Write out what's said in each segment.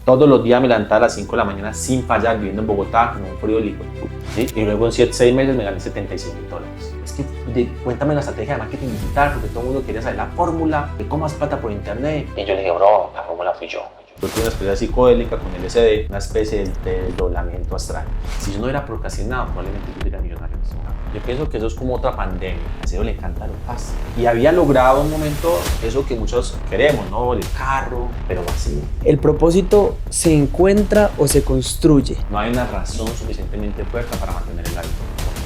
Todos los días me levantaba a las 5 de la mañana sin fallar, viviendo en Bogotá, con un frío líquido. ¿Sí? Y luego en 6 meses me gané $76.000. Es que cuéntame la estrategia de marketing digital, porque todo el mundo quería saber la fórmula de cómo hacer plata por internet. Y yo le dije, bro, la fórmula fui yo. Yo tuve una experiencia psicodélica con LSD, una especie de desdoblamiento astral. Si yo no hubiera procrastinado, probablemente yo sería millonario. Yo pienso que eso es como otra pandemia. A Cero le encanta lo fácil. Y había logrado un momento eso que muchos queremos, ¿no? El carro, pero vacío. ¿El propósito se encuentra o se construye? No hay una razón suficientemente fuerte para mantener el hábito.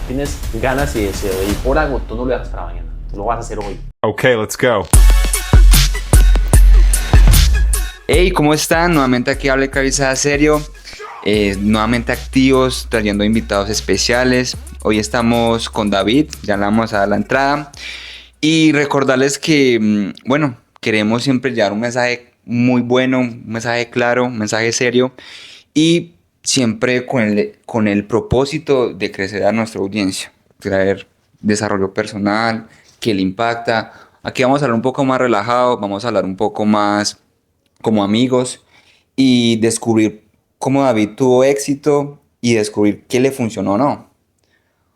Tienes ganas y deseo de ir por algo, tú no lo dejas para mañana. Tú lo vas a hacer hoy. Okay, let's go. Hey, ¿cómo están? Nuevamente aquí habla Cabeza Serio. Nuevamente activos, trayendo invitados especiales. Hoy estamos con David, ya le vamos a dar la entrada. Y recordarles que, queremos siempre llevar un mensaje muy bueno, un mensaje claro, un mensaje serio. Y siempre con el propósito de crecer a nuestra audiencia, traer desarrollo personal, que le impacta. Aquí vamos a hablar un poco más relajado, vamos a hablar un poco más como amigos y descubrir cómo David tuvo éxito y descubrir qué le funcionó o no.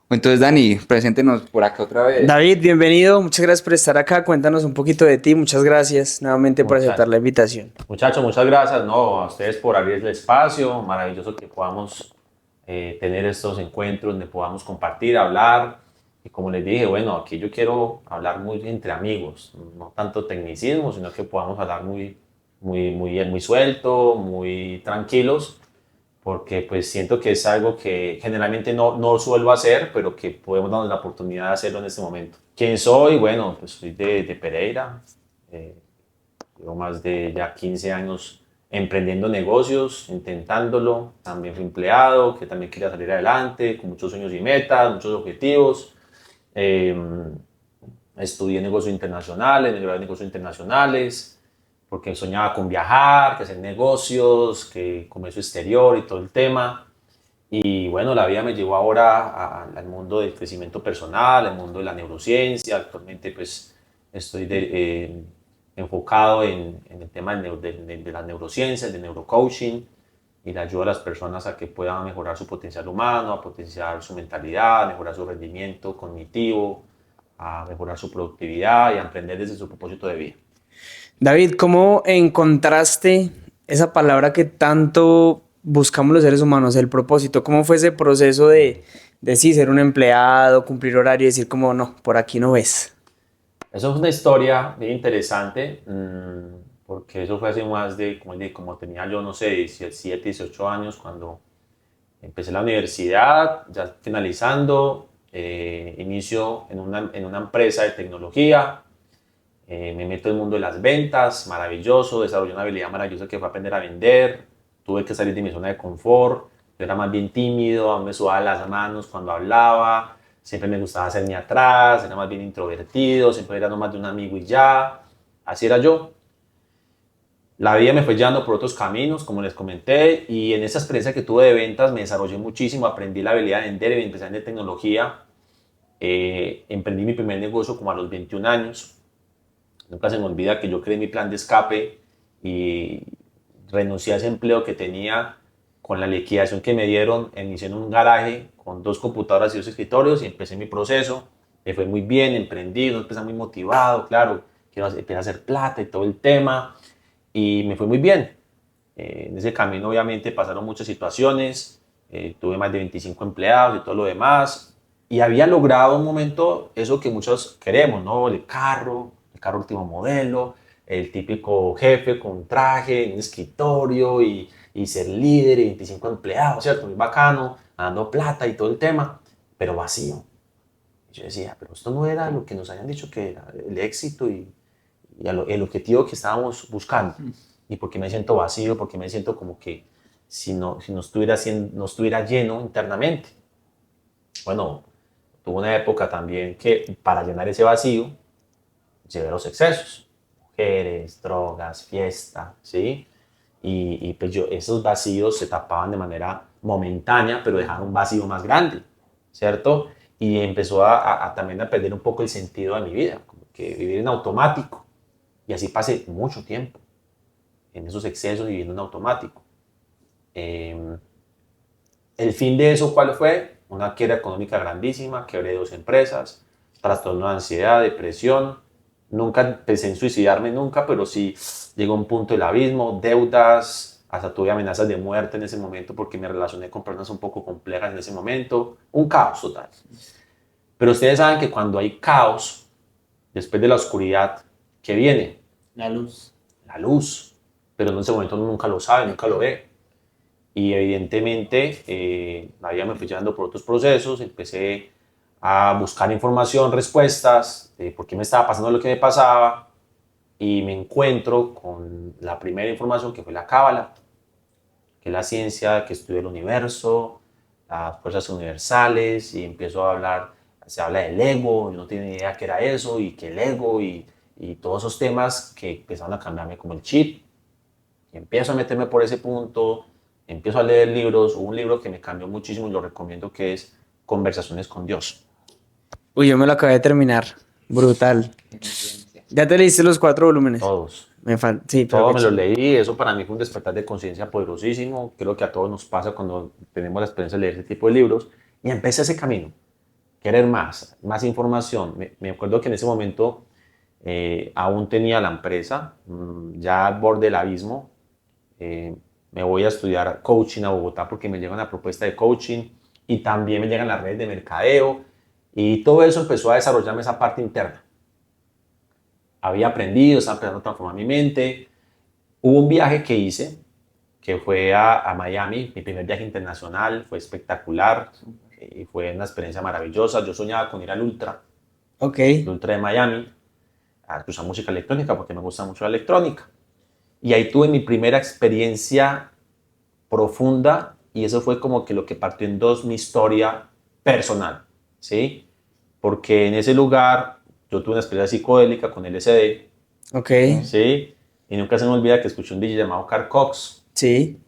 Entonces, Dani, preséntenos por acá otra vez. David, bienvenido. Muchas gracias por estar acá. Cuéntanos un poquito de ti. Muchas gracias nuevamente por aceptar la invitación. Muchachos, muchas gracias a ustedes por abrir el espacio. Maravilloso que podamos tener estos encuentros donde podamos compartir, hablar. Y como les dije, aquí yo quiero hablar muy entre amigos, no tanto tecnicismo, sino que podamos hablar muy suelto, muy tranquilos, porque pues siento que es algo que generalmente no suelo hacer, pero que podemos darnos la oportunidad de hacerlo en este momento. ¿Quién soy? Bueno, pues soy de Pereira, llevo más de ya 15 años emprendiendo negocios, intentándolo. También fui empleado, que también quería salir adelante, con muchos sueños y metas, muchos objetivos. Estudié negocios internacionales, me gradué de negocios internacionales, porque soñaba con viajar, que hacer negocios, que comercio exterior y todo el tema. Y bueno, la vida me llevó ahora al mundo del crecimiento personal, al mundo de la neurociencia. Actualmente pues estoy enfocado en el tema de las neurociencias, de neurocoaching, y le ayudo a las personas a que puedan mejorar su potencial humano, a potenciar su mentalidad, a mejorar su rendimiento cognitivo, a mejorar su productividad y a emprender desde su propósito de vida. David, ¿cómo encontraste esa palabra que tanto buscamos los seres humanos, el propósito? ¿Cómo fue ese proceso de sí, ser un empleado, cumplir horario y decir como no, por aquí no ves? Eso es una historia bien interesante, porque eso fue hace más como tenía yo, no sé, 17, 18 años, cuando empecé la universidad, ya finalizando, inicio en una empresa de tecnología. Me meto en el mundo de las ventas, maravilloso, desarrollé una habilidad maravillosa que fue aprender a vender. Tuve que salir de mi zona de confort, yo era más bien tímido, me sudaban las manos cuando hablaba, siempre me gustaba hacerme atrás, era más bien introvertido, siempre era nomás de un amigo y ya, así era yo. La vida me fue llevando por otros caminos, como les comenté, y en esa experiencia que tuve de ventas me desarrollé muchísimo, aprendí la habilidad de vender y empecé a vender tecnología. Emprendí mi primer negocio como a los 21 años. Nunca se me olvida que yo creé mi plan de escape y renuncié a ese empleo que tenía con la liquidación que me dieron. Inicié en un garaje con 2 computadoras y 2 escritorios y empecé mi proceso. Me fue muy bien, emprendí, empecé muy motivado, claro, empecé a hacer plata y todo el tema y me fue muy bien. En ese camino obviamente pasaron muchas situaciones, tuve más de 25 empleados y todo lo demás y había logrado un momento eso que muchos queremos, ¿no? El carro último modelo, el típico jefe con traje, un escritorio y ser líder y 25 empleados, ¿cierto? Muy bacano, dando plata y todo el tema, pero vacío. Y yo decía, pero esto no era lo que nos habían dicho que era el éxito y el objetivo que estábamos buscando. ¿Y por qué me siento vacío? Porque me siento como que si no estuviera lleno internamente. Bueno, tuve una época también que para llenar ese vacío llevé los excesos, mujeres, drogas, fiesta, ¿sí? Y pues esos vacíos se tapaban de manera momentánea, pero dejaban un vacío más grande, ¿cierto? Y empezó también a perder un poco el sentido de mi vida, como que vivir en automático. Y así pasé mucho tiempo en esos excesos viviendo en automático. Eh, el fin de eso, ¿cuál fue? Una quiebra económica grandísima, quebré 2 empresas, trastorno de ansiedad, depresión. Nunca pensé en suicidarme, nunca, pero sí llegó un punto del abismo, deudas, hasta tuve amenazas de muerte en ese momento porque me relacioné con personas un poco complejas en ese momento. Un caos total. Pero ustedes saben que cuando hay caos, después de la oscuridad, ¿qué viene? La luz. La luz. Pero en ese momento uno nunca lo sabe, nunca lo ve. Y evidentemente la vida me fue llevando por otros procesos, empecé a buscar información, respuestas de por qué me estaba pasando lo que me pasaba y me encuentro con la primera información que fue la Cábala, que es la ciencia que estudia el universo, las fuerzas universales y empiezo a hablar, se habla del ego, yo no tenía ni idea qué era eso y que el ego y todos esos temas que empezaron a cambiarme como el chip y empiezo a meterme por ese punto, empiezo a leer libros, hubo un libro que me cambió muchísimo y lo recomiendo que es Conversaciones con Dios. Uy, yo me lo acabé de terminar. Brutal. ¿Ya te leíste los 4 volúmenes? Todos. Me falta, sí, pero Todo qué me lo chévere. leí, eso para mí fue un despertar de conciencia poderosísimo, creo que a todos nos pasa cuando tenemos la experiencia de leer ese tipo de libros, y empecé ese camino, querer más, más información. Me acuerdo que en ese momento aún tenía la empresa, ya al borde del abismo, me voy a estudiar coaching a Bogotá porque me llega una propuesta de coaching y también me llegan las redes de mercadeo y todo eso empezó a desarrollarme esa parte interna. Había aprendido, estaba empezando a transformar mi mente. Hubo un viaje que hice que fue a Miami, mi primer viaje internacional, fue espectacular y fue una experiencia maravillosa. Yo soñaba con ir al Ultra, Ok. el Ultra de Miami, a escuchar música electrónica porque me gusta mucho la electrónica. Y ahí tuve mi primera experiencia profunda y eso fue como que lo que partió en dos mi historia personal, ¿sí? Porque en ese lugar yo tuve una experiencia psicodélica con LSD, Ok. ¿sí? Y nunca se me olvida que escuché un DJ llamado Carl Cox, Sí.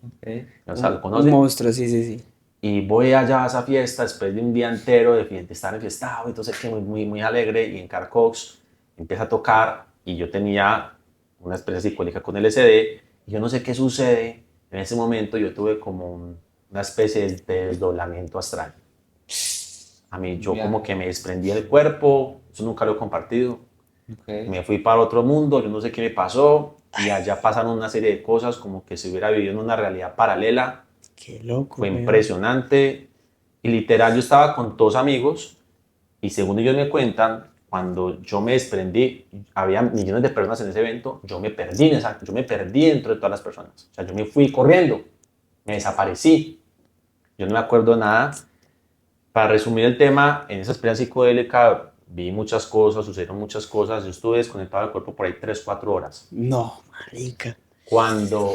o sea, ¿lo Un conocen? monstruo, sí, sí, sí. Y voy allá a esa fiesta después de un día entero de estar enfiestado, entonces que muy alegre y en Carl Cox empieza a tocar y yo tenía una experiencia psicodélica con LSD y yo no sé qué sucede, en ese momento yo tuve como una especie de desdoblamiento astral. A mí yo como que me desprendí del cuerpo, eso nunca lo he compartido, me fui para otro mundo, yo no sé qué me pasó y allá pasaron una serie de cosas como que se hubiera vivido en una realidad paralela, Qué loco, fue weón. impresionante y literal yo estaba con dos amigos y según ellos me cuentan, cuando yo me desprendí, había millones de personas en ese evento, yo me perdí yo me perdí dentro de todas las personas, o sea, yo me fui corriendo, me desaparecí, yo no me acuerdo de nada. Para resumir el tema, en esa experiencia psicodélica vi muchas cosas, sucedieron muchas cosas, yo estuve desconectado del cuerpo por ahí 3 4 horas. No, marica. Cuando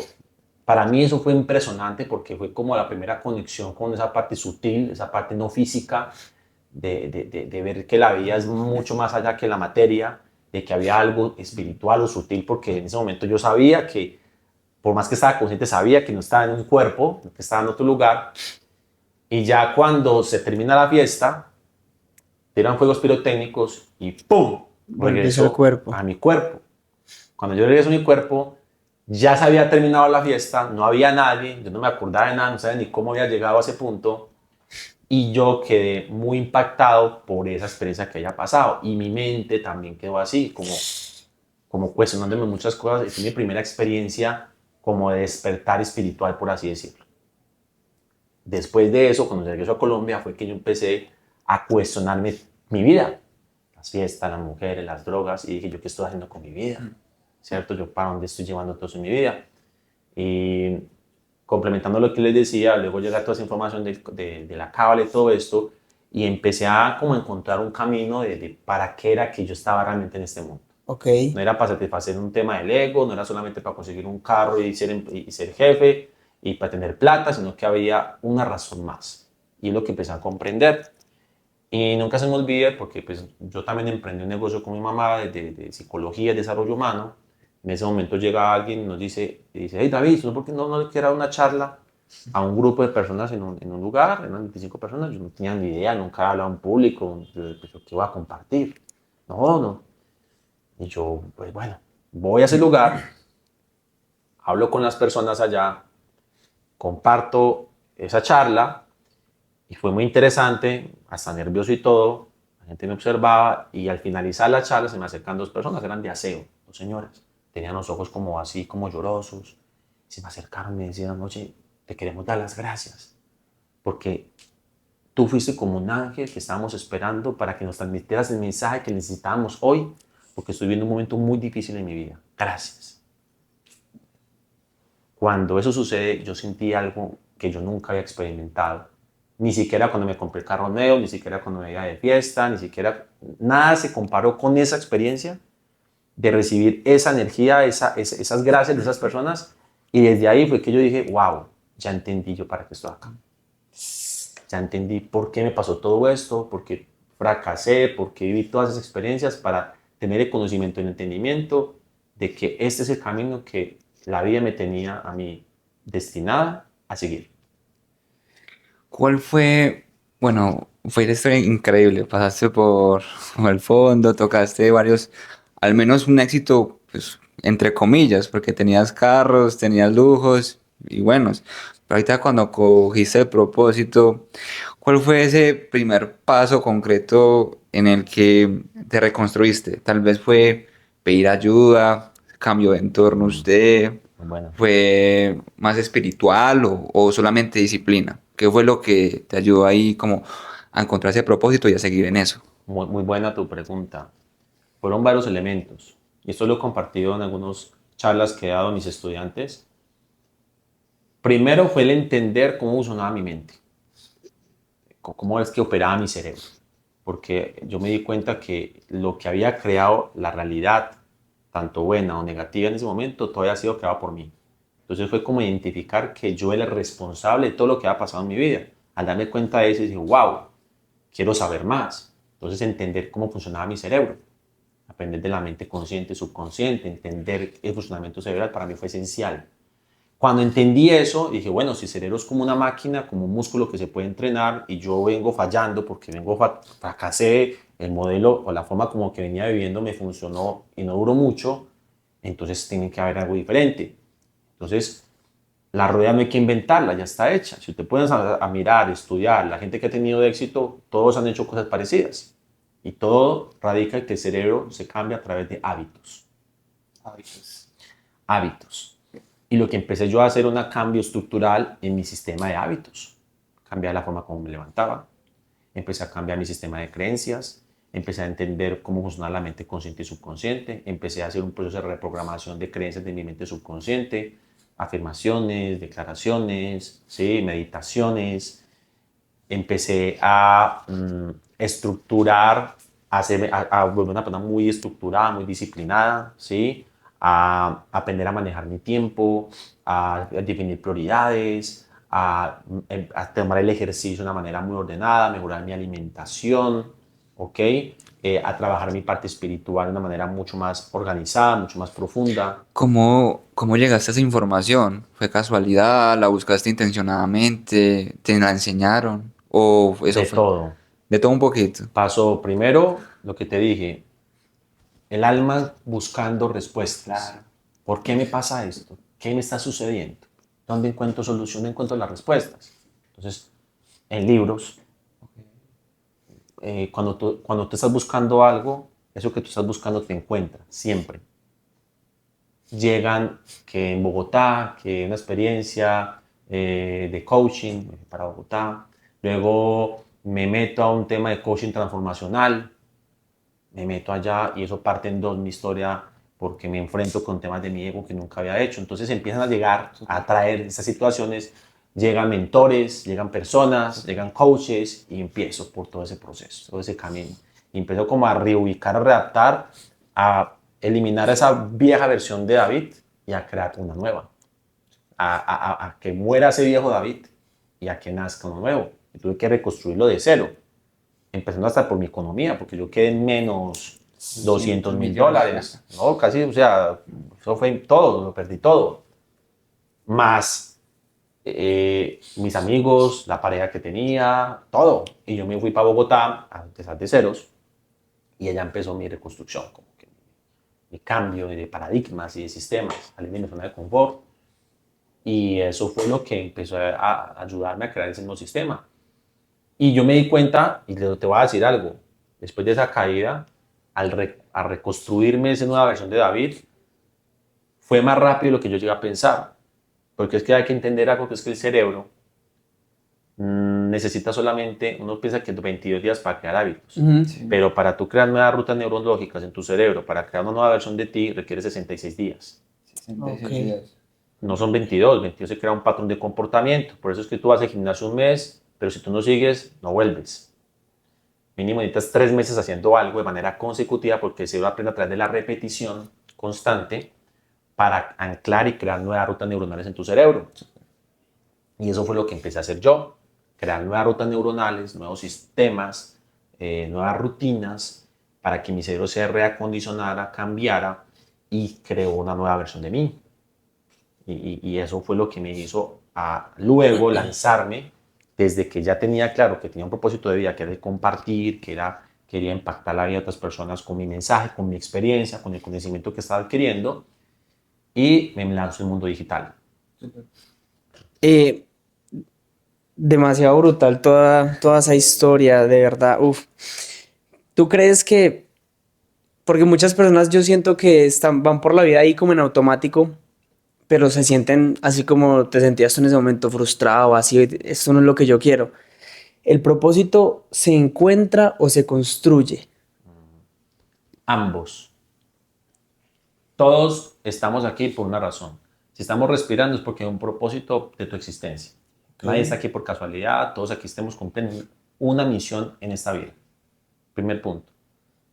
para mí eso fue impresionante porque fue como la primera conexión con esa parte sutil, esa parte no física, de ver que la vida es mucho más allá que la materia, de que había algo espiritual o sutil, porque en ese momento yo sabía que, por más que estaba consciente, sabía que no estaba en un cuerpo, que estaba en otro lugar, y ya cuando se termina la fiesta, tiran fuegos pirotécnicos y ¡pum! Vuelves al Regreso cuerpo. a mi cuerpo. Cuando yo regreso a mi cuerpo, ya se había terminado la fiesta, no había nadie, yo no me acordaba de nada, no sabía ni cómo había llegado a ese punto y yo quedé muy impactado por esa experiencia que había pasado y mi mente también quedó así, como cuestionándome muchas cosas y fue mi primera experiencia como de despertar espiritual, por así decirlo. Después de eso, cuando regreso a Colombia, fue que yo empecé a cuestionarme mi vida, las fiestas, las mujeres, las drogas y dije, ¿yo qué estoy haciendo con mi vida? ¿Cierto? ¿Yo para dónde estoy llevando todo eso en mi vida? Y complementando lo que les decía, luego llega toda esa información de la cábala y todo esto, y empecé a como encontrar un camino de para qué era que yo estaba realmente en este mundo. Ok. No era para satisfacer un tema del ego, no era solamente para conseguir un carro y ser jefe y para tener plata, sino que había una razón más. Y es lo que empecé a comprender. Y nunca se me olvide, porque pues, yo también emprendí un negocio con mi mamá de psicología y desarrollo humano. En ese momento llega alguien y nos dice, hey David, ¿no por qué no le quieres dar una charla a un grupo de personas en un lugar? Eran 25 personas, yo no tenía ni idea, nunca he hablado en público, pues, ¿qué voy a compartir? No. Y yo, pues bueno, voy a ese lugar, hablo con las personas allá comparto esa charla y fue muy interesante, hasta nervioso y todo. La gente me observaba y al finalizar la charla se me acercan dos personas, eran de aseo, dos señoras. Tenían los ojos como así, como llorosos. Se me acercaron y me decían, oye, te queremos dar las gracias porque tú fuiste como un ángel que estábamos esperando para que nos transmitieras el mensaje que necesitábamos hoy, porque estoy viviendo un momento muy difícil en mi vida. Gracias. Cuando eso sucede, yo sentí algo que yo nunca había experimentado. Ni siquiera cuando me compré el carro nuevo, ni siquiera cuando me iba de fiesta, ni siquiera nada se comparó con esa experiencia de recibir esa energía, esas gracias de esas personas. Y desde ahí fue que yo dije, wow, ya entendí yo para qué estoy acá. Ya entendí por qué me pasó todo esto, por qué fracasé, por qué viví todas esas experiencias para tener el conocimiento y el entendimiento de que este es el camino que la vida me tenía a mí destinada a seguir. ¿Cuál fue, bueno, fue una historia increíble? Pasaste por el fondo, tocaste varios, al menos un éxito, pues, entre comillas, porque tenías carros, tenías lujos y buenos. Pero ahorita cuando cogiste el propósito, ¿cuál fue ese primer paso concreto en el que te reconstruiste? Tal vez fue pedir ayuda, cambio de entorno usted, Bueno, ¿fue más espiritual o solamente disciplina? ¿Qué fue lo que te ayudó ahí como a encontrar ese propósito y a seguir en eso? muy buena tu pregunta. Fueron varios elementos. Y esto lo he compartido en algunas charlas que he dado a mis estudiantes. Primero fue el entender cómo funcionaba mi mente, cómo es que operaba mi cerebro. Porque yo me di cuenta que lo que había creado la realidad, tanto buena o negativa en ese momento, todavía ha sido creado por mí. Entonces fue como identificar que yo era el responsable de todo lo que había pasado en mi vida. Al darme cuenta de eso, dije, wow, quiero saber más. Entonces entender cómo funcionaba mi cerebro, aprender de la mente consciente, subconsciente, entender el funcionamiento cerebral para mí fue esencial. Cuando entendí eso, dije, bueno, si el cerebro es como una máquina, como un músculo que se puede entrenar y yo vengo fallando porque fracasé, el modelo o la forma como que venía viviendo me funcionó y no duró mucho, entonces tiene que haber algo diferente. Entonces, la rueda no hay que inventarla, ya está hecha. Si usted puede a mirar, estudiar, la gente que ha tenido éxito, todos han hecho cosas parecidas. Y todo radica en que el cerebro se cambia a través de hábitos. Hábitos. Y lo que empecé yo a hacer era un cambio estructural en mi sistema de hábitos. Cambiar la forma como me levantaba. Empecé a cambiar mi sistema de creencias. Empecé a entender cómo funciona la mente consciente y subconsciente. Empecé a hacer un proceso de reprogramación de creencias de mi mente subconsciente. Afirmaciones, declaraciones, ¿sí? Meditaciones. Empecé a estructurar, a volver una persona muy estructurada, muy disciplinada, ¿sí? A aprender a manejar mi tiempo, a definir prioridades, a tomar el ejercicio de una manera muy ordenada, a mejorar mi alimentación, ¿ok? A trabajar mi parte espiritual de una manera mucho más organizada, mucho más profunda. ¿Cómo llegaste a esa información? ¿Fue casualidad? ¿La buscaste intencionadamente? ¿Te la enseñaron? ¿O eso De fue todo. de todo un poquito? Paso primero, lo que te dije, el alma buscando respuestas. Claro. ¿Por qué me pasa esto? ¿Qué me está sucediendo? ¿Dónde encuentro solución? ¿Dónde encuentro las respuestas? Entonces, en libros, cuando tú estás buscando algo, eso que tú estás buscando te encuentra, siempre. Llegan que en Bogotá, que una experiencia de coaching para Bogotá, luego me meto a un tema de coaching transformacional, me meto allá y eso parte en dos mi historia porque me enfrento con temas de mi ego que nunca había hecho. Entonces empiezan a llegar, a traer esas situaciones, llegan mentores, llegan personas, llegan coaches y empiezo por todo ese proceso, todo ese camino. Y empiezo como a reubicar, a readaptar, a eliminar esa vieja versión de David y a crear una nueva. A que muera ese viejo David y a que nazca uno nuevo. Y tuve que reconstruirlo de cero, empezando hasta por mi economía, porque yo quedé en menos 200.000 dólares, ¿no? Casi, o sea, eso fue todo, lo perdí todo. Más mis amigos, la pareja que tenía, todo. Y yo me fui para Bogotá a empezar de ceros y allá empezó mi reconstrucción, como que mi cambio de paradigmas y de sistemas, salí de mi zona de confort Y eso fue lo que empezó a ayudarme a crear ese nuevo sistema. Y yo me di cuenta, y te voy a decir algo, después de esa caída, a reconstruirme esa nueva versión de David, fue más rápido de lo que yo llegué a pensar. Porque es que hay que entender algo, que es que el cerebro necesita solamente, uno piensa que 22 días para crear hábitos, pero para tú crear nuevas rutas neurológicas en tu cerebro, para crear una nueva versión de ti, requiere 66 días. 66 Ok. días. No son 22, 22 se crea un patrón de comportamiento. Por eso es que tú vas al gimnasio un mes, pero si tú no sigues, no vuelves. Mínimo necesitas 3 meses haciendo algo de manera consecutiva porque el cerebro aprende a través de la repetición constante para anclar y crear nuevas rutas neuronales en tu cerebro. Y eso fue lo que empecé a hacer yo, crear nuevas rutas neuronales, nuevos sistemas, nuevas rutinas para que mi cerebro se reacondicionara, cambiara y creó una nueva versión de mí. Y eso fue lo que me hizo luego lanzarme desde que ya tenía claro que tenía un propósito de vida, que era el compartir, quería impactar la vida de otras personas con mi mensaje, con mi experiencia, con el conocimiento que estaba adquiriendo, y me lanzo al mundo digital. Eh, Demasiado brutal toda esa historia, de verdad. Uf. ¿Tú crees que, porque muchas personas yo siento que van por la vida ahí como en automático, pero se sienten así como te sentías tú en ese momento frustrado, así, esto no es lo que yo quiero? ¿El propósito se encuentra o se construye? Ambos. Todos estamos aquí por una razón. Si estamos respirando es porque hay un propósito de tu existencia. Nadie está aquí por casualidad, todos aquí estamos cumpliendo una misión en esta vida. Primer punto.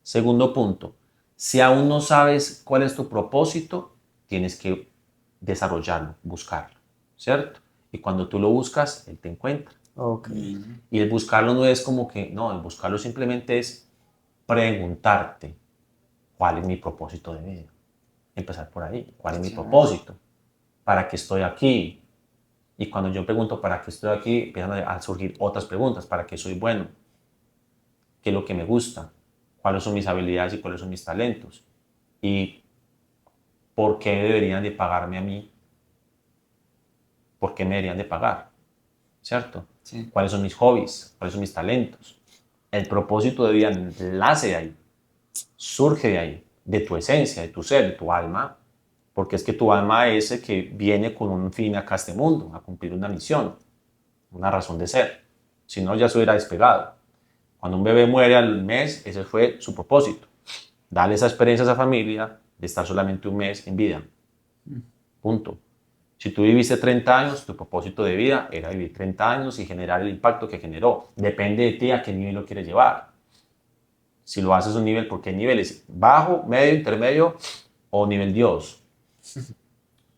Segundo punto, si aún no sabes cuál es tu propósito, tienes que desarrollarlo, buscarlo, ¿cierto? Y cuando tú lo buscas, él te encuentra. Ok. Y el buscarlo no es como que, no, el buscarlo simplemente es preguntarte cuál es mi propósito de vida. Empezar por ahí, cuál es mi propósito, para qué estoy aquí. Y cuando yo pregunto para qué estoy aquí, empiezan a surgir otras preguntas, para qué soy bueno, qué es lo que me gusta, cuáles son mis habilidades y cuáles son mis talentos. Y por qué deberían de pagarme a mí, por qué me deberían de pagar, ¿cierto? Sí. ¿Cuáles son mis hobbies? ¿Cuáles son mis talentos? El propósito de vida nace de ahí, surge de ahí, de tu esencia, de tu ser, de tu alma, porque es que tu alma es el que viene con un fin acá a este mundo, a cumplir una misión, una razón de ser. Si no, ya se hubiera despegado. Cuando un bebé muere al mes, ese fue su propósito. Darle esa experiencia a esa familia de estar solamente un mes en vida. Punto. Si tú viviste 30 años, tu propósito de vida era vivir 30 años y generar el impacto que generó. Depende de ti a qué nivel lo quieres llevar. Si lo haces a un nivel, porque hay niveles bajo, medio, intermedio o nivel Dios.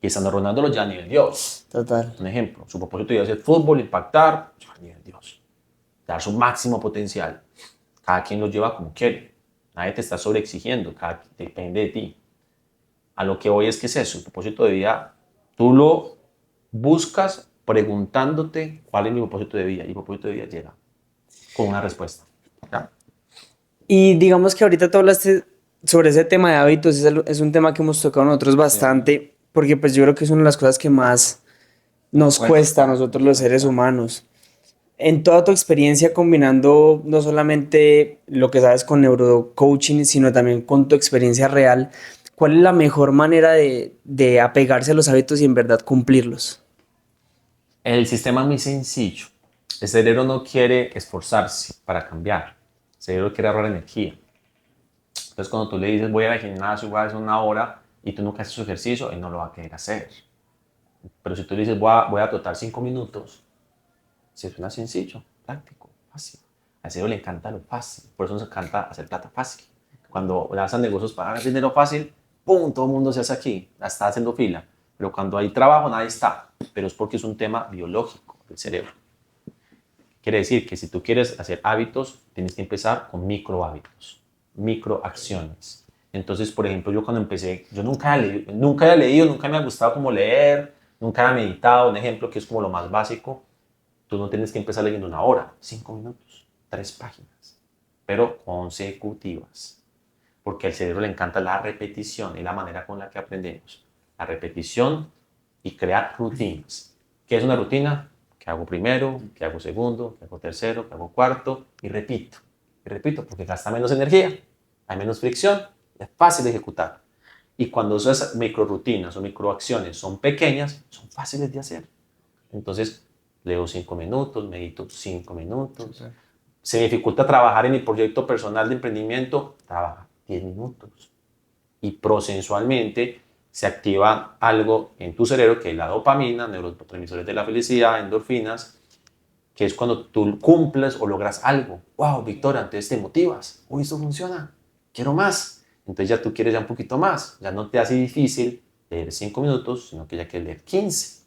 Y estando rodándolo ya a nivel Dios. Total. Un ejemplo, su propósito de hacer fútbol, impactar, ya a nivel Dios. Dar su máximo potencial. Cada quien lo lleva como quiere. Nadie te está sobreexigiendo, depende de ti. A lo que voy es que es eso, el propósito de vida, tú lo buscas preguntándote cuál es mi propósito de vida, y el propósito de vida llega con una respuesta. ¿Ya? Y digamos que ahorita tú hablaste sobre ese tema de hábitos, es un tema que hemos tocado nosotros bastante, porque pues yo creo que es una de las cosas que más nos cuesta a nosotros los seres humanos. En toda tu experiencia combinando no solamente lo que sabes con neurocoaching, sino también con tu experiencia real, ¿cuál es la mejor manera de apegarse a los hábitos y en verdad cumplirlos? El sistema es muy sencillo. El cerebro no quiere esforzarse para cambiar. El cerebro quiere ahorrar energía. Entonces, cuando tú le dices, voy al gimnasio, voy a hacer una hora, y tú nunca haces su ejercicio, él no lo va a querer hacer. Pero si tú le dices, voy a trotar 5 minutos, se suena sencillo, práctico, fácil. Al cerebro le encanta lo fácil, por eso nos encanta hacer plata fácil. Cuando lanzan negocios para ganar dinero fácil, ¡pum! Todo el mundo se hace aquí, está haciendo fila. Pero cuando hay trabajo, nadie está. Pero es porque es un tema biológico del cerebro. Quiere decir que si tú quieres hacer hábitos, tienes que empezar con micro hábitos, micro acciones. Entonces, por ejemplo, yo cuando empecé, yo nunca había leído, nunca me ha gustado como leer, nunca había meditado, un ejemplo que es como lo más básico. Tú no tienes que empezar leyendo una hora, 5 minutos, 3 páginas, pero consecutivas. Porque al cerebro le encanta la repetición, es la manera con la que aprendemos. La repetición y crear rutinas. ¿Qué es una rutina? ¿Qué hago primero? ¿Qué hago segundo? ¿Qué hago tercero? ¿Qué hago cuarto? Y repito. Y repito porque gasta menos energía, hay menos fricción, es fácil de ejecutar. Y cuando esas microrutinas o microacciones son pequeñas, son fáciles de hacer. Entonces, leo 5 minutos, medito 5 minutos. Súper. Se me dificulta trabajar en mi proyecto personal de emprendimiento, trabaja 10 minutos. Y prosensualmente se activa algo en tu cerebro que es la dopamina, neurotransmisores de la felicidad, endorfinas, que es cuando tú cumples o logras algo. ¡Wow, Victoria! Entonces te motivas. ¡Uy, esto funciona! ¡Quiero más! Entonces ya tú quieres ya un poquito más. Ya no te hace difícil leer 5 minutos, sino que ya quieres leer 15.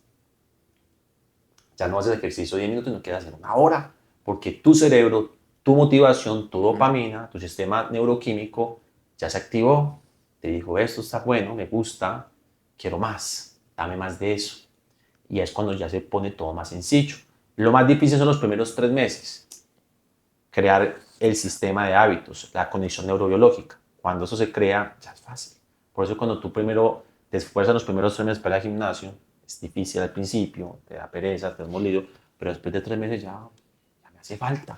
Ya no haces ejercicio 10 minutos, sino quieres hacer una hora. Porque tu cerebro, tu motivación, tu dopamina, tu sistema neuroquímico ya se activó. Te dijo, esto está bueno, me gusta, quiero más, dame más de eso. Y es cuando ya se pone todo más sencillo. Lo más difícil son los primeros 3 meses. Crear el sistema de hábitos, la conexión neurobiológica. Cuando eso se crea, ya es fácil. Por eso cuando tú primero te esfuerzas los primeros 3 meses para ir al gimnasio, es difícil al principio, te da pereza, te das molido, pero después de 3 meses ya me hace falta.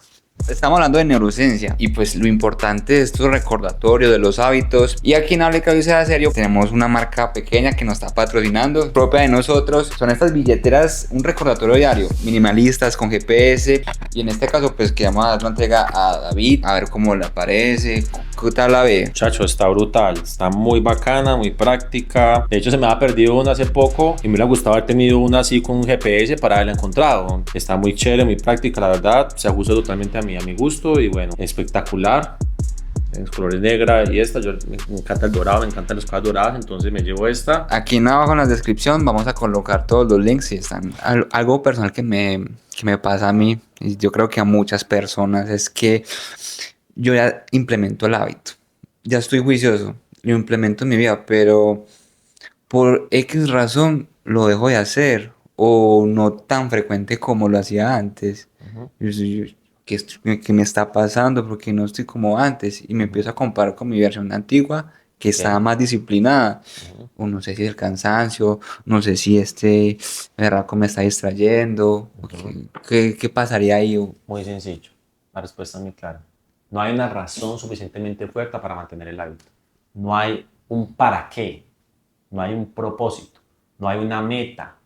Estamos hablando de neurociencia y pues lo importante de estos recordatorios de los hábitos. Y aquí en Hable Cabeza Serio tenemos una marca pequeña que nos está patrocinando, propia de nosotros. Son estas billeteras, un recordatorio diario, minimalistas con GPS. Y en este caso pues queremos dar la entrega a David, a ver cómo le parece, qué tal la ve. Chacho, está brutal, está muy bacana, muy práctica. De hecho, se me ha perdido una hace poco y me hubiera gustado haber tenido una así con un GPS para haberla encontrado. Está muy chévere, muy práctica, la verdad. Se ajusta totalmente a mi gusto y bueno, espectacular. En colores negra y esta, me encanta el dorado, me encantan las cosas doradas, entonces me llevo esta. Aquí en abajo en la descripción vamos a colocar todos los links y están. Algo personal que me pasa a mí y yo creo que a muchas personas es que yo ya implemento el hábito. Ya estoy juicioso, lo implemento en mi vida, pero por X razón lo dejo de hacer o no tan frecuente como lo hacía antes. ¿Qué me está pasando? Porque no estoy como antes y me empiezo a comparar con mi versión antigua que estaba más disciplinada. O no sé si es el cansancio, no sé si este berraco me está distrayendo. ¿Qué pasaría ahí? Muy sencillo, la respuesta es muy clara. No hay una razón suficientemente fuerte para mantener el hábito. No hay un para qué, no hay un propósito, no hay una meta.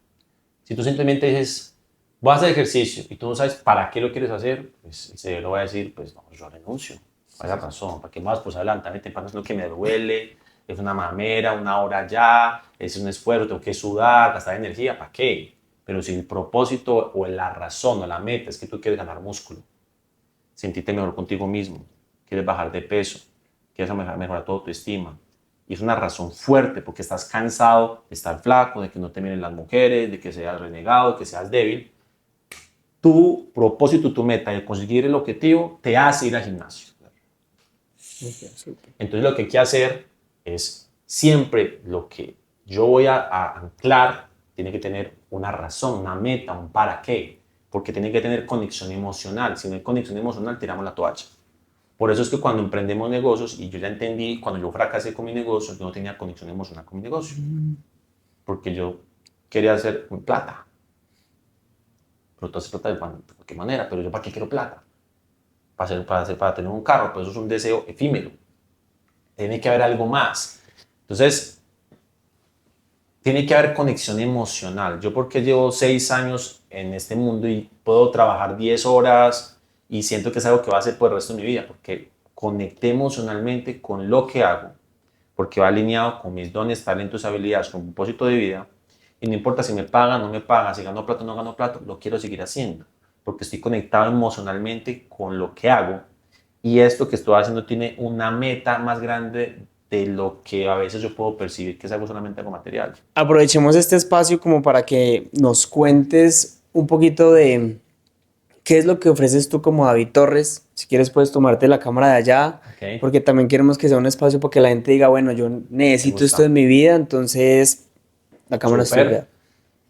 Si tú simplemente dices, voy a hacer ejercicio y tú no sabes para qué lo quieres hacer, pues el cerebro va a decir, pues no, yo renuncio. ¿Cuál es la razón? ¿Para qué más? Pues adelante, temprano es lo que me duele, es una mamera, una hora ya, es un esfuerzo, tengo que sudar, gastar energía, ¿para qué? Pero si el propósito o la razón o la meta es que tú quieres ganar músculo, sentirte mejor contigo mismo, quieres bajar de peso, quieres mejorar tu autoestima, y es una razón fuerte porque estás cansado de estar flaco, de que no te miren las mujeres, de que seas renegado, de que seas débil, tu propósito, tu meta de conseguir el objetivo te hace ir al gimnasio. Entonces lo que hay que hacer es siempre lo que yo voy a anclar tiene que tener una razón, una meta, un para qué, porque tiene que tener conexión emocional. Si no hay conexión emocional, tiramos la toalla. Por eso es que cuando emprendemos negocios, y yo ya entendí, cuando yo fracasé con mi negocio, yo no tenía conexión emocional con mi negocio, porque yo quería hacer plata. Pero tú haces plata de qué manera, pero yo ¿para qué quiero plata? Para tener un carro, pues eso es un deseo efímero. Tiene que haber algo más. Entonces, tiene que haber conexión emocional. Yo porque llevo 6 años en este mundo y puedo trabajar 10 horas y siento que es algo que va a hacer por el resto de mi vida, porque conecté emocionalmente con lo que hago, porque va alineado con mis dones, talentos, habilidades, con un propósito de vida. Y no importa si me pagan o no me pagan, si gano plata o no gano plata, lo quiero seguir haciendo, porque estoy conectado emocionalmente con lo que hago. Y esto que estoy haciendo tiene una meta más grande de lo que a veces yo puedo percibir que es algo solamente algo material. Aprovechemos este espacio como para que nos cuentes un poquito de qué es lo que ofreces tú como David Torres. Si quieres puedes tomarte la cámara de allá, Okay. porque también queremos que sea un espacio para que la gente diga, bueno, yo necesito esto en mi vida, entonces la cámara es Súper. tuya.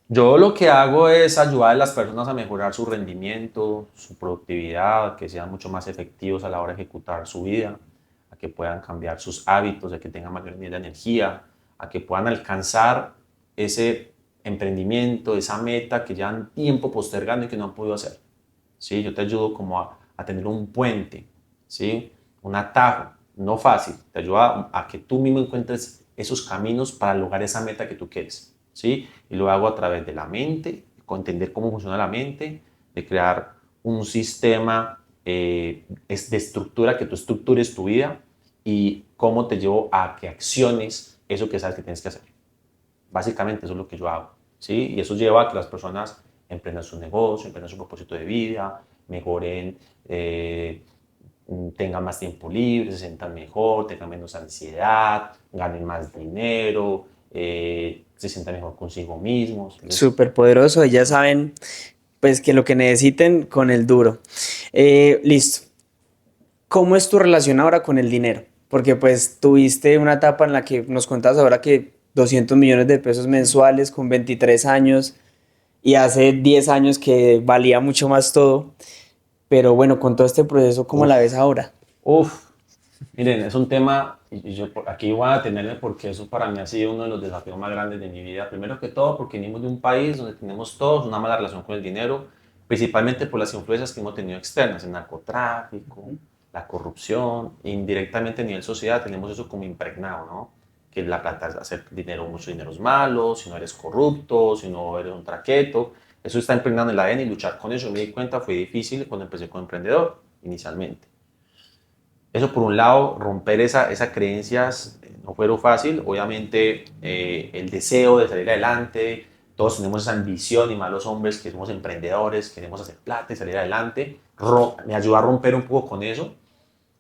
Yo lo que hago es ayudar a las personas a mejorar su rendimiento, su productividad, que sean mucho más efectivos a la hora de ejecutar su vida, a que puedan cambiar sus hábitos, a que tengan mayor nivel de energía, a que puedan alcanzar ese emprendimiento, esa meta que llevan tiempo postergando y que no han podido hacer. ¿Sí? Yo te ayudo como a tener un puente, ¿sí? Un atajo, no fácil, te ayuda a que tú mismo encuentres esos caminos para lograr esa meta que tú quieres, ¿sí? Y lo hago a través de la mente, con entender cómo funciona la mente, de crear un sistema de estructura, que tú estructures tu vida y cómo te llevo a que acciones eso que sabes que tienes que hacer. Básicamente eso es lo que yo hago, ¿sí? Y eso lleva a que las personas emprendan su negocio, emprendan su propósito de vida, mejoren, tengan más tiempo libre, se sientan mejor, tengan menos ansiedad, ganen más dinero, se sientan mejor consigo mismos. Súper poderoso, y ya saben, pues que lo que necesiten con el duro. Listo. ¿Cómo es tu relación ahora con el dinero? Porque pues tuviste una etapa en la que nos contabas ahora que 200 millones de pesos mensuales con 23 años y hace 10 años que valía mucho más todo. Pero bueno, con todo este proceso, ¿cómo la ves ahora? Uf, miren, es un tema, y yo aquí voy a detenerme porque eso para mí ha sido uno de los desafíos más grandes de mi vida. Primero que todo, porque venimos de un país donde tenemos todos una mala relación con el dinero, principalmente por las influencias que hemos tenido externas, el narcotráfico, la corrupción, e indirectamente a nivel sociedad tenemos eso como impregnado, ¿no? Que la plata es hacer dinero, mucho dinero es malo, si no eres corrupto, si no eres un traqueto, eso está impregnado en el ADN y luchar con eso, me di cuenta, fue difícil cuando empecé como emprendedor, inicialmente. Eso por un lado, romper esas creencias no fue lo fácil. Obviamente el deseo de salir adelante, todos tenemos esa ambición y más los hombres que somos emprendedores, queremos hacer plata y salir adelante. Me ayudó a romper un poco con eso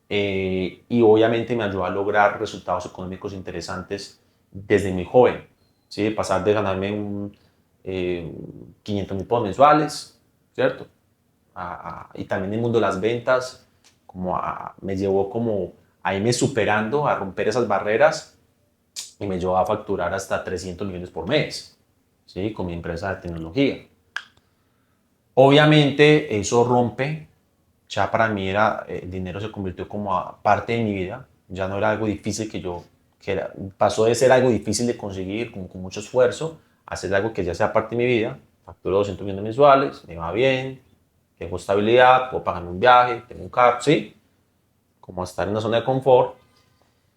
y obviamente me ayudó a lograr resultados económicos interesantes desde muy joven. ¿Sí? Pasar de ganarme 500.000 pesos mensuales, ¿cierto? Y también el mundo de las ventas me llevó como a irme superando, a romper esas barreras y me llevó a facturar hasta 300 millones por mes, ¿sí? Con mi empresa de tecnología. Obviamente eso rompe, ya para mí el dinero se convirtió como parte de mi vida, ya no era algo difícil pasó de ser algo difícil de conseguir con mucho esfuerzo a ser algo que ya sea parte de mi vida. Facturo 200 millones mensuales, me va bien, tengo estabilidad, puedo pagarme un viaje, tengo un carro, ¿sí? Como estar en una zona de confort.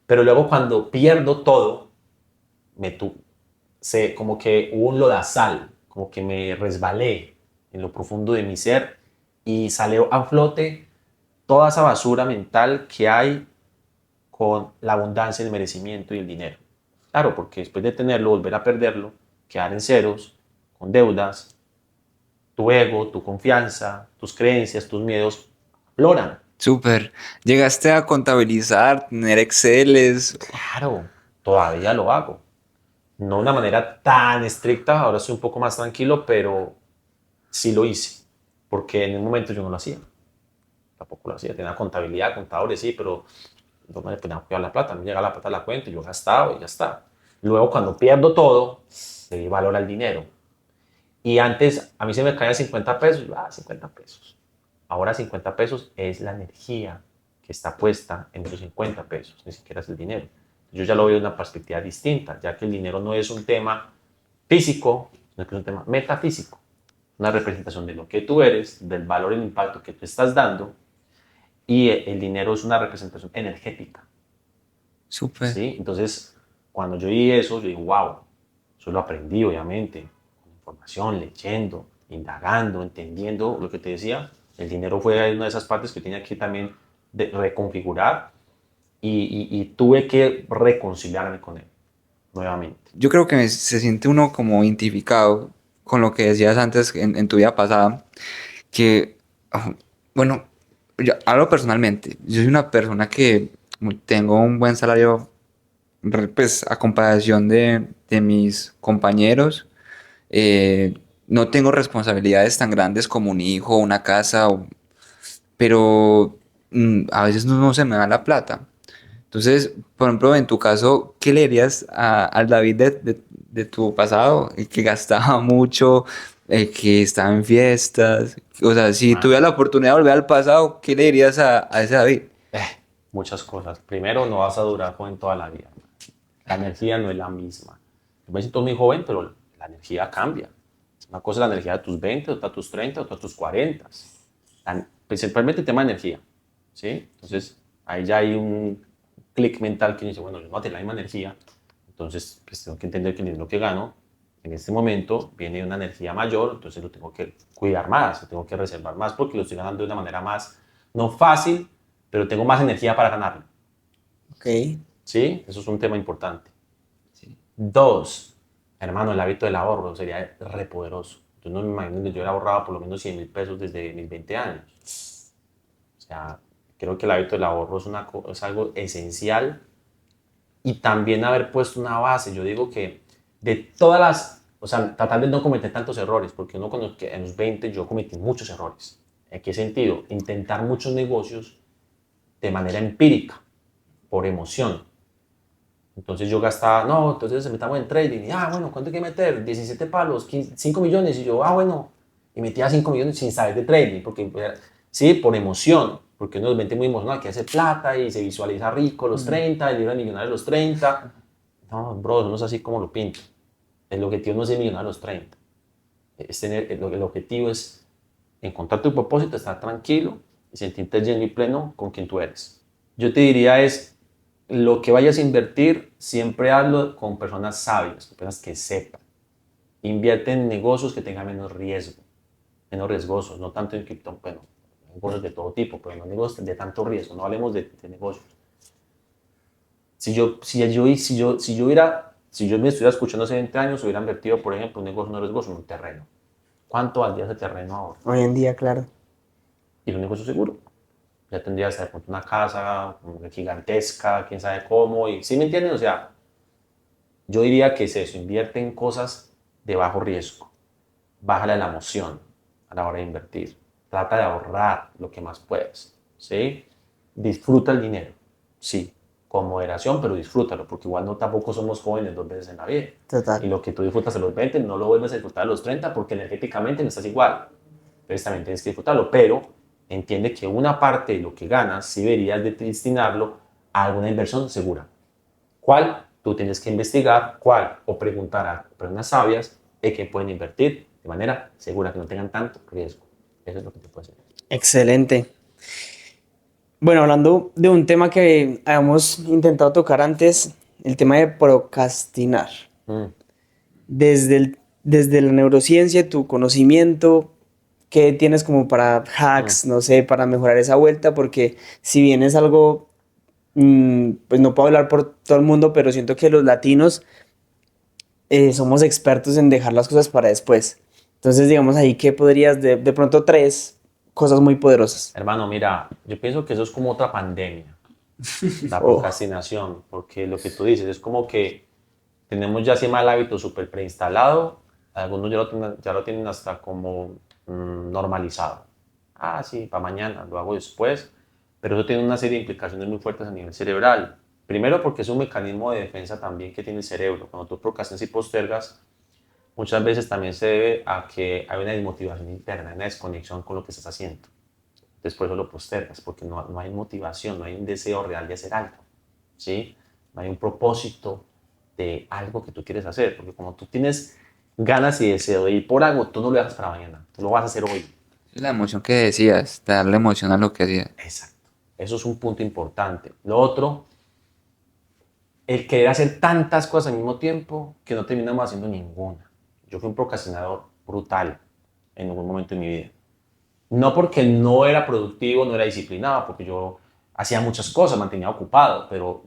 Pero luego cuando pierdo todo, como que hubo un lodazal, como que me resbalé en lo profundo de mi ser y salió a flote toda esa basura mental que hay con la abundancia, el merecimiento y el dinero. Claro, porque después de tenerlo, volver a perderlo, quedar en ceros, con deudas, tu ego, tu confianza, tus creencias, tus miedos afloran. Súper. ¿Llegaste a contabilizar, tener Exceles? Claro, todavía lo hago. No de una manera tan estricta, ahora estoy un poco más tranquilo, pero sí lo hice, porque en el momento yo no lo hacía. Tampoco lo hacía, tenía contabilidad, contadores, sí, pero no me tenía que cuidar la plata, me llega la plata a la cuenta y yo gastaba y ya está. Luego cuando pierdo todo, le di valor al dinero. Y antes a mí se me caían 50 pesos, 50 pesos. Ahora 50 pesos es la energía que está puesta en esos 50 pesos, ni siquiera es el dinero. Yo ya lo veo de una perspectiva distinta, ya que el dinero no es un tema físico, sino que es un tema metafísico. Una representación de lo que tú eres, del valor y el impacto que tú estás dando, y el dinero es una representación energética. Súper. ¿Sí? Entonces, cuando yo vi eso, yo digo, wow, eso lo aprendí, obviamente, con información, leyendo, indagando, entendiendo lo que te decía. El dinero fue una de esas partes que tenía que también reconfigurar y tuve que reconciliarme con él nuevamente. Yo creo que se siente uno como identificado con lo que decías antes en tu vida pasada, que, bueno, yo hablo personalmente, yo soy una persona que tengo un buen salario, pues a comparación de mis compañeros, no tengo responsabilidades tan grandes como un hijo, una casa, pero a veces no se me da la plata. Entonces, por ejemplo, en tu caso, ¿qué le dirías al David de tu pasado? Que gastaba mucho, que estaba en fiestas. O sea, si tuviera la oportunidad de volver al pasado, ¿qué le dirías a ese David? Eh, Muchas cosas. Primero, no vas a durar joven toda la vida. La energía no es la misma. Yo me siento muy joven, pero la energía cambia. Una cosa es la energía de tus 20, otra de tus 30, otra de tus 40. Principalmente el tema de energía, ¿sí? Entonces, ahí ya hay un clic mental que dice, bueno, yo no voy a tener la misma energía, entonces pues tengo que entender que lo que gano en este momento viene de una energía mayor, entonces lo tengo que cuidar más, lo tengo que reservar más porque lo estoy ganando de una manera más, no fácil, pero tengo más energía para ganarlo. Ok. ¿Sí? Eso es un tema importante. Sí. 2, hermano, el hábito del ahorro sería re poderoso. Yo no me imagino que yo hubiera ahorrado por lo menos 100 mil pesos desde mis 20 años. O sea, creo que el hábito del ahorro es algo esencial y también haber puesto una base. Yo digo que de todas las, o sea, tratar de no cometer tantos errores, porque uno cuando en los 20 yo cometí muchos errores. ¿En qué sentido? Intentar muchos negocios de manera empírica, por emoción. Entonces yo gastaba, no, entonces metamos en trading, y bueno, ¿cuánto hay que meter? 17 palos, 15, 5 millones, y yo, bueno, y metía 5 millones sin saber de trading, porque, sí, por emoción, porque uno se muy emocionado, que hace plata y se visualiza rico a los 30, el libro de millonario a los 30. No, bro, no es así como lo pinto. El objetivo no es ser millonario a los 30. El objetivo es encontrar tu propósito, estar tranquilo y sentirte lleno y pleno con quien tú eres. Yo te diría es, lo que vayas a invertir, siempre hazlo con personas sabias, con personas que sepan. Invierte en negocios que tengan menos riesgo, menos riesgosos, no tanto en cripto, bueno, negocios de todo tipo, pero no negocios de tanto riesgo, no hablemos de negocios. Si yo me estuviera escuchando hace 20 años, hubiera invertido, por ejemplo, un negocio no riesgoso en un terreno. ¿Cuánto valdría ese terreno ahora? Hoy en día, claro. Y un negocio seguro. Ya tendrías de pronto una casa gigantesca, quién sabe cómo, y ¿sí me entienden? O sea, yo diría que es eso, invierte en cosas de bajo riesgo, bájale la emoción a la hora de invertir, trata de ahorrar lo que más puedas, ¿sí? Disfruta el dinero, sí, con moderación, pero disfrútalo, porque igual no tampoco somos jóvenes 2 veces en la vida. Total. Y lo que tú disfrutas a los 20 no lo vuelves a disfrutar a los 30 porque energéticamente no estás igual. Entonces también tienes que disfrutarlo, pero entiende que una parte de lo que ganas sí deberías de destinarlo a alguna inversión segura. ¿Cuál? Tú tienes que investigar cuál o preguntar a personas sabias de que pueden invertir de manera segura, que no tengan tanto riesgo. Eso es lo que te puedo decir. Excelente. Bueno, hablando de un tema que habíamos intentado tocar antes, el tema de procrastinar. Mm. Desde la neurociencia, tu conocimiento, ¿qué tienes como para hacks, no sé, para mejorar esa vuelta? Porque si bien es algo, pues no puedo hablar por todo el mundo, pero siento que los latinos somos expertos en dejar las cosas para después. Entonces, digamos ahí que podrías, de pronto, 3 cosas muy poderosas. Hermano, mira, yo pienso que eso es como otra pandemia, la Oh. procrastinación, porque lo que tú dices es como que tenemos ya ese mal hábito súper preinstalado, algunos ya lo tienen hasta como normalizado. Sí, para mañana, lo hago después, pero eso tiene una serie de implicaciones muy fuertes a nivel cerebral. Primero porque es un mecanismo de defensa también que tiene el cerebro. Cuando tú procrastinas y postergas, muchas veces también se debe a que hay una desmotivación interna, una desconexión con lo que estás haciendo. Después lo postergas porque no hay motivación, no hay un deseo real de hacer algo, ¿sí? No hay un propósito de algo que tú quieres hacer, porque como tú tienes ganas y deseo de ir por algo, tú no lo dejas para mañana, tú lo vas a hacer hoy. La emoción que decías, darle emoción a lo que hacías. Exacto. Eso es un punto importante. Lo otro, el querer hacer tantas cosas al mismo tiempo que no terminamos haciendo ninguna. Yo fui un procrastinador brutal en algún momento de mi vida. No porque no era productivo, no era disciplinado, porque yo hacía muchas cosas, mantenía ocupado, pero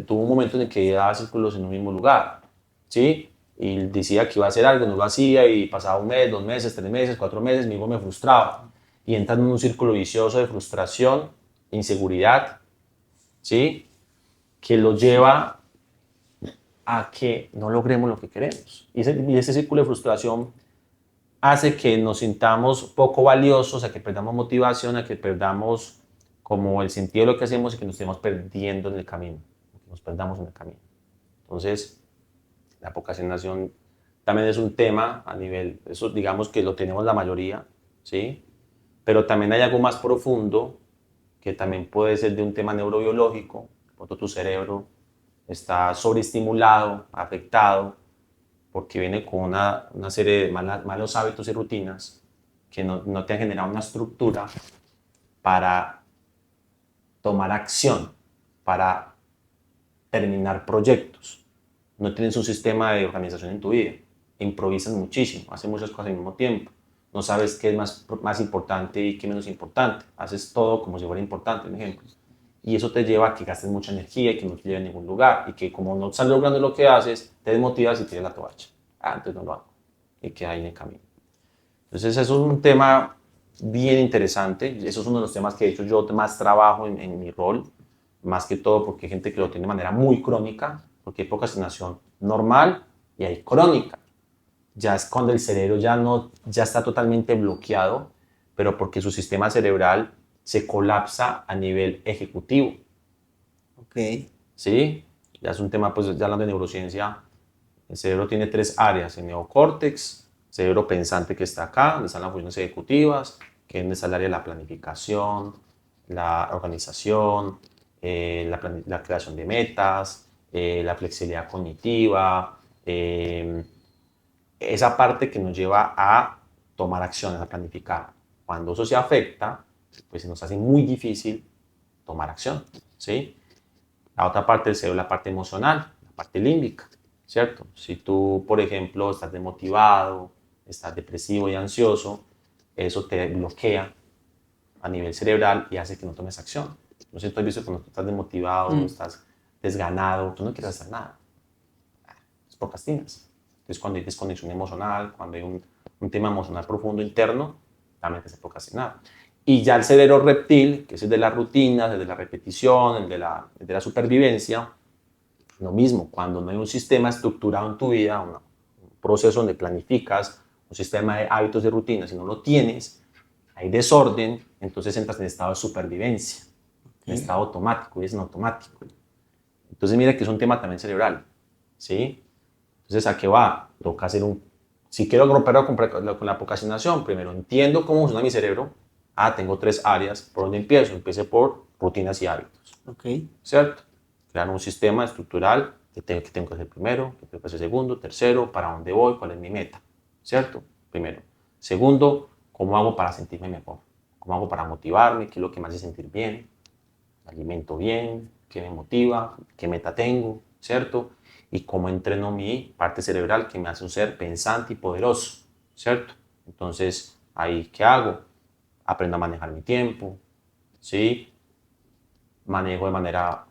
tuvo un momento en el que daba círculos en un mismo lugar, ¿sí? Y decía que iba a hacer algo, no lo hacía y pasaba 1 mes, 2 meses, 3 meses, 4 meses, mismo me frustraba. Y entrando en un círculo vicioso de frustración, inseguridad, ¿sí? Que lo lleva a que no logremos lo que queremos. Y ese círculo de frustración hace que nos sintamos poco valiosos, a que perdamos motivación, a que perdamos como el sentido de lo que hacemos y que nos estemos perdiendo en el camino, que nos perdamos en el camino. Entonces, la procrastinación también es un tema a nivel, eso digamos que lo tenemos la mayoría, ¿sí? Pero también hay algo más profundo que también puede ser de un tema neurobiológico, cuando tu cerebro está sobreestimulado, afectado, porque viene con una serie de malos hábitos y rutinas que no te han generado una estructura para tomar acción, para terminar proyectos. No tienes un sistema de organización en tu vida. Improvisas muchísimo, haces muchas cosas al mismo tiempo. No sabes qué es más importante y qué menos importante. Haces todo como si fuera importante, por ejemplo. Y eso te lleva a que gastes mucha energía y que no te lleve a ningún lugar. Y que como no estás logrando lo que haces, te desmotivas y tiras la toalla. Entonces no lo hago. Y queda ahí en el camino. Entonces eso es un tema bien interesante. Eso es uno de los temas que de hecho yo más trabajo en mi rol. Más que todo porque hay gente que lo tiene de manera muy crónica. Porque hay procrastinación normal y hay crónica. Ya es cuando el cerebro ya está totalmente bloqueado, pero porque su sistema cerebral se colapsa a nivel ejecutivo. Ok. ¿Sí? Ya es un tema, pues ya hablando de neurociencia, el cerebro tiene 3 áreas, el neocórtex, cerebro pensante que está acá, donde están las funciones ejecutivas, que es donde está el área de la planificación, la organización, la creación de metas, la flexibilidad cognitiva, esa parte que nos lleva a tomar acciones, a planificar. Cuando eso se afecta, pues se nos hace muy difícil tomar acción, ¿sí? La otra parte del cerebro es la parte emocional, la parte límbica, ¿cierto? Si tú, por ejemplo, estás desmotivado, estás depresivo y ansioso, eso te bloquea a nivel cerebral y hace que no tomes acción. No sé si tú has visto cuando tú estás desmotivado, estás desganado, tú no quieres hacer nada. Procrastinas. Entonces, cuando hay desconexión emocional, cuando hay un tema emocional profundo interno, también te hace procrastinar. Y ya el cerebro reptil, que es el de las rutinas, el de la repetición, el de la supervivencia, lo mismo, cuando no hay un sistema estructurado en tu vida, un proceso donde planificas, un sistema de hábitos y rutinas, si no lo tienes, hay desorden, entonces entras en estado de supervivencia, en estado automático, y es en automático. Entonces mira que es un tema también cerebral, ¿sí? Entonces, ¿a qué va? Toca hacer si quiero romper con la procrastinación, primero entiendo cómo funciona mi cerebro. Tengo 3 áreas. ¿Por dónde empiezo? Empiezo por rutinas y hábitos. Ok. ¿Cierto? Crear un sistema estructural que tengo que hacer primero, que tengo que hacer segundo, tercero, para dónde voy, cuál es mi meta. ¿Cierto? Primero. Segundo, ¿cómo hago para sentirme mejor? ¿Cómo hago para motivarme? ¿Qué es lo que me hace sentir bien? ¿Me alimento bien? ¿Qué me motiva? ¿Qué meta tengo? ¿Cierto? Y cómo entreno mi parte cerebral que me hace un ser pensante y poderoso, ¿cierto? Entonces, ahí, ¿qué hago? Aprendo a manejar mi tiempo, ¿sí? Manejo de manera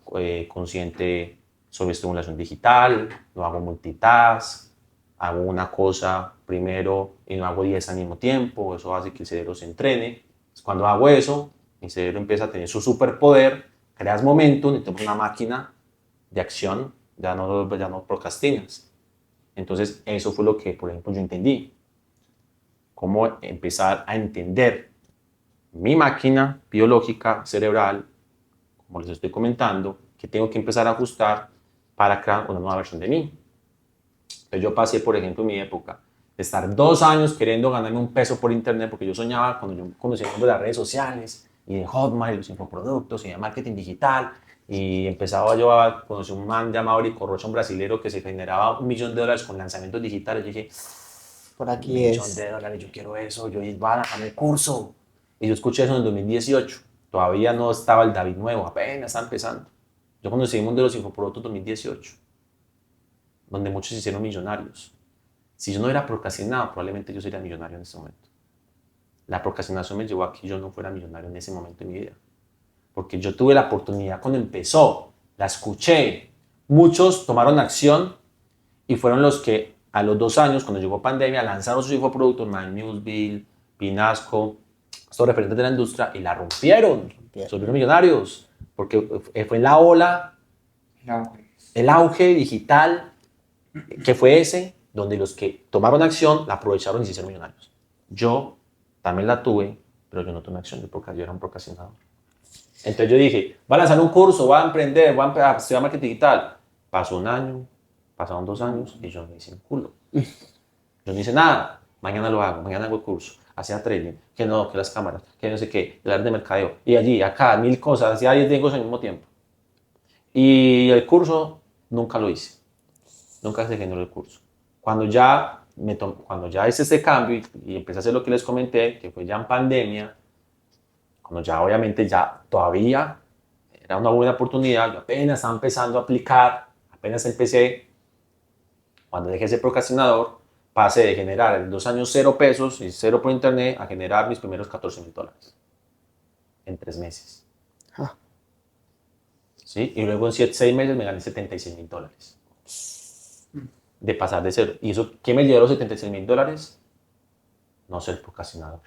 consciente sobre estimulación digital, no hago multitask, hago una cosa primero y no hago 10 al mismo tiempo, eso hace que el cerebro se entrene. Cuando hago eso, mi cerebro empieza a tener su superpoder, creas momentum y tengo una máquina de acción. Ya no procrastinas. Entonces, eso fue lo que, por ejemplo, yo entendí. Cómo empezar a entender mi máquina biológica cerebral, como les estoy comentando, que tengo que empezar a ajustar para crear una nueva versión de mí. Entonces, yo pasé, por ejemplo, en mi época de estar 2 años queriendo ganarme un peso por internet, porque yo soñaba cuando yo conocí el mundo de las redes sociales y de Hotmart y los infoproductos y de marketing digital. Y empezaba yo a conocer un man llamado Rico Rocha, un brasilero que se generaba $1.000.000 con lanzamientos digitales. Yo dije, por aquí $1.000.000, yo quiero eso, yo voy a dejarme el curso. Y yo escuché eso en el 2018. Todavía no estaba el David nuevo, apenas estaba empezando. Yo conocí el mundo de los infoproductos en 2018, donde muchos se hicieron millonarios. Si yo no hubiera procrastinado, probablemente yo sería millonario en ese momento. La procrastinación me llevó a que yo no fuera millonario en ese momento de mi vida. Porque yo tuve la oportunidad cuando empezó, la escuché, muchos tomaron acción y fueron los que a los 2 años, cuando llegó pandemia, lanzaron sus infoproductos, Newsbill, Pinasco, estos referentes de la industria, y la rompieron, se volvieron millonarios, porque fue la ola, el auge digital, que fue ese, donde los que tomaron acción la aprovecharon y se hicieron millonarios. Yo también la tuve, pero yo no tomé acción, yo era un procrastinador. Entonces yo dije, voy a lanzar un curso, voy a emprender, voy a estudiar marketing digital. Pasó 1 año, pasaron 2 años y yo no hice un culo. Yo no hice nada. Mañana lo hago, mañana hago el curso. Hacía trading, que no, que las cámaras, que no sé qué, el área de mercadeo. Y allí, acá, 1000 cosas, hacía 10 negocios al mismo tiempo. Y el curso nunca lo hice. Nunca se generó el curso. Cuando ya hice este cambio y empecé a hacer lo que les comenté, que fue ya en pandemia, cuando ya obviamente ya todavía era una buena oportunidad, yo apenas estaba empezando a aplicar, apenas empecé, cuando dejé ese procrastinador, pasé de generar en 2 años 0 pesos y 0 por internet a generar mis primeros $14,000 en 3 meses. Ah. ¿Sí? Y luego en 6 meses me gané $76,000 de pasar de cero. ¿Y eso qué me llevó los $76,000? No ser procrastinador,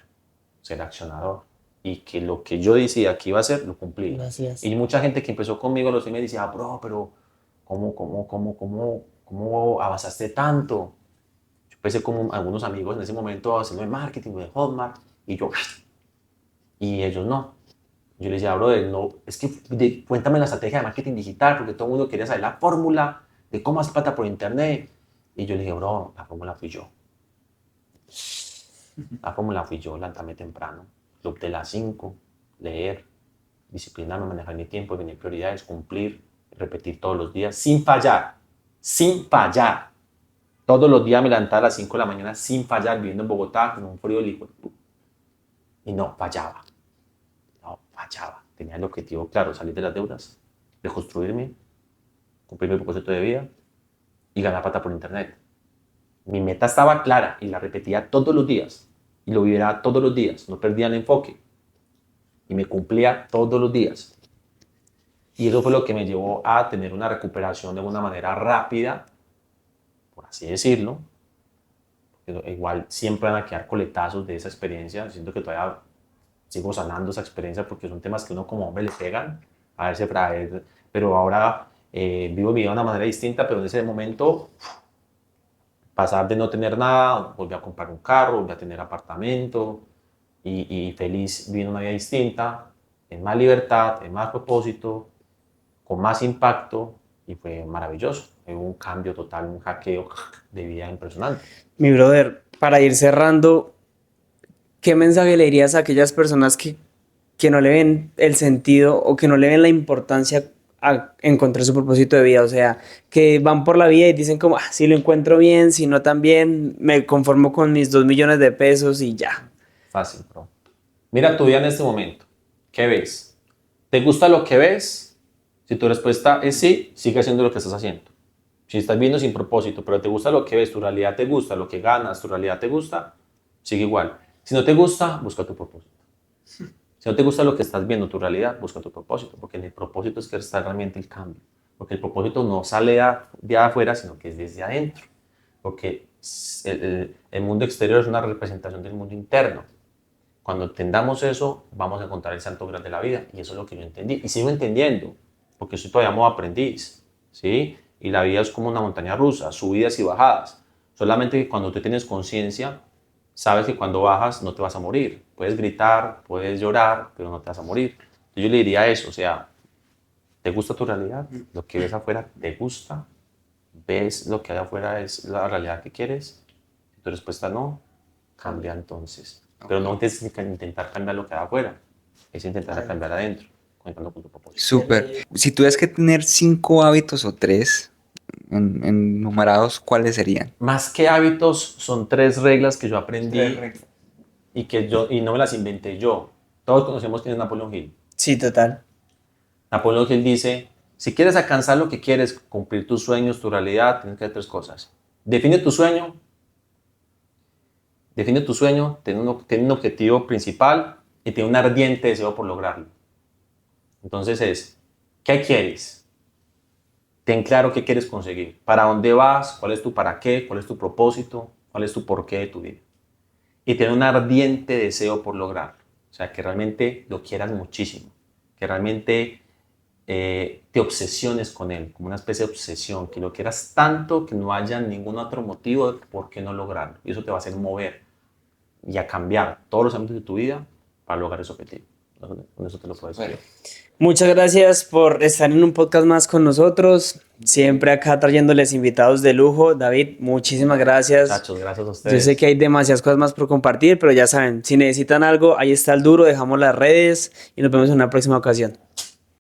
ser accionador. Y que lo que yo decía que iba a hacer, lo cumplí. Gracias. Y mucha gente que empezó conmigo a los 6 meses decía, bro, pero ¿cómo avanzaste tanto? Yo empecé como algunos amigos en ese momento haciendo el marketing de Hotmart y y ellos no. Yo les decía, brother, no, es que cuéntame la estrategia de marketing digital, porque todo el mundo quería saber la fórmula de cómo hacer plata por internet. Y yo le dije, bro, la fórmula fui yo. La fórmula fui yo, levantarme temprano, club de las 5, leer, disciplinarme, manejar mi tiempo, definir prioridades, cumplir, repetir todos los días, sin fallar, sin fallar. Todos los días me levantaba a las 5 de la mañana sin fallar, viviendo en Bogotá con un frío líquido. Y no fallaba. No fallaba. Tenía el objetivo claro, salir de las deudas, reconstruirme, cumplir mi propósito de vida y ganar plata por internet. Mi meta estaba clara y la repetía todos los días. Y lo vivía todos los días. No perdía el enfoque. Y me cumplía todos los días. Y eso fue lo que me llevó a tener una recuperación de una manera rápida, por así decirlo. Igual siempre van a quedar coletazos de esa experiencia. Siento que todavía sigo sanando esa experiencia porque son temas que uno como hombre le pegan a verse fraer. Pero ahora vivo mi vida de una manera distinta, pero en ese momento pasar de no tener nada, volví a comprar un carro, volví a tener apartamento y feliz viviendo una vida distinta, en más libertad, en más propósito, con más impacto y fue maravilloso. Fue un cambio total, un hackeo de vida impresionante. Mi brother, para ir cerrando, ¿qué mensaje le dirías a aquellas personas que no le ven el sentido o que no le ven la importancia a encontrar su propósito de vida? O sea, que van por la vida y dicen como, si lo encuentro bien, si no tan bien, me conformo con mis 2 millones de pesos y ya. Fácil, bro. Mira tu vida en este momento. ¿Qué ves? ¿Te gusta lo que ves? Si tu respuesta es sí, sigue haciendo lo que estás haciendo. Si estás viendo sin propósito, pero te gusta lo que ves, tu realidad te gusta, lo que ganas, tu realidad te gusta, sigue igual. Si no te gusta, busca tu propósito. Si no te gusta lo que estás viendo, tu realidad, busca tu propósito, porque en el propósito es que está realmente el cambio. Porque el propósito no sale de afuera, sino que es desde adentro. Porque el mundo exterior es una representación del mundo interno. Cuando entendamos eso, vamos a encontrar el santo grial de la vida. Y eso es lo que yo entendí. Y sigo entendiendo, porque soy todavía modo aprendiz, ¿sí? Y la vida es como una montaña rusa, subidas y bajadas. Solamente que cuando tú tienes conciencia, sabes que cuando bajas no te vas a morir. Puedes gritar, puedes llorar, pero no te vas a morir. Entonces yo le diría eso, o sea, ¿te gusta tu realidad? ¿Lo que ves afuera te gusta? ¿Ves lo que hay afuera es la realidad que quieres? Si tu respuesta no, cambia entonces. Pero no es intentar cambiar lo que hay afuera, es intentar cambiar adentro, conectando con tu propósito. Súper. Si tuvieras que tener 5 hábitos o 3 enumerados, ¿cuáles serían? Más que hábitos, son 3 reglas que yo aprendí y no me las inventé yo. Todos conocemos quién es Napoleón Hill. Sí, total. Napoleón Hill dice, si quieres alcanzar lo que quieres, cumplir tus sueños, tu realidad, tienes que hacer 3 cosas. Define tu sueño, ten un objetivo principal y ten un ardiente deseo por lograrlo. Entonces ¿qué quieres? Ten claro qué quieres conseguir, para dónde vas, cuál es tu para qué, cuál es tu propósito, cuál es tu porqué de tu vida. Y ten un ardiente deseo por lograrlo. O sea, que realmente lo quieras muchísimo, que realmente te obsesiones con él, como una especie de obsesión, que lo quieras tanto que no haya ningún otro motivo de por qué no lograrlo. Y eso te va a hacer mover y a cambiar todos los ámbitos de tu vida para lograr ese objetivo. Con eso te lo puedo decir. Muchas gracias por estar en un podcast más con nosotros. Siempre acá trayéndoles invitados de lujo. David, muchísimas gracias. Muchachos, gracias a ustedes. Yo sé que hay demasiadas cosas más por compartir, pero ya saben, si necesitan algo, ahí está el duro, dejamos las redes y nos vemos en una próxima ocasión.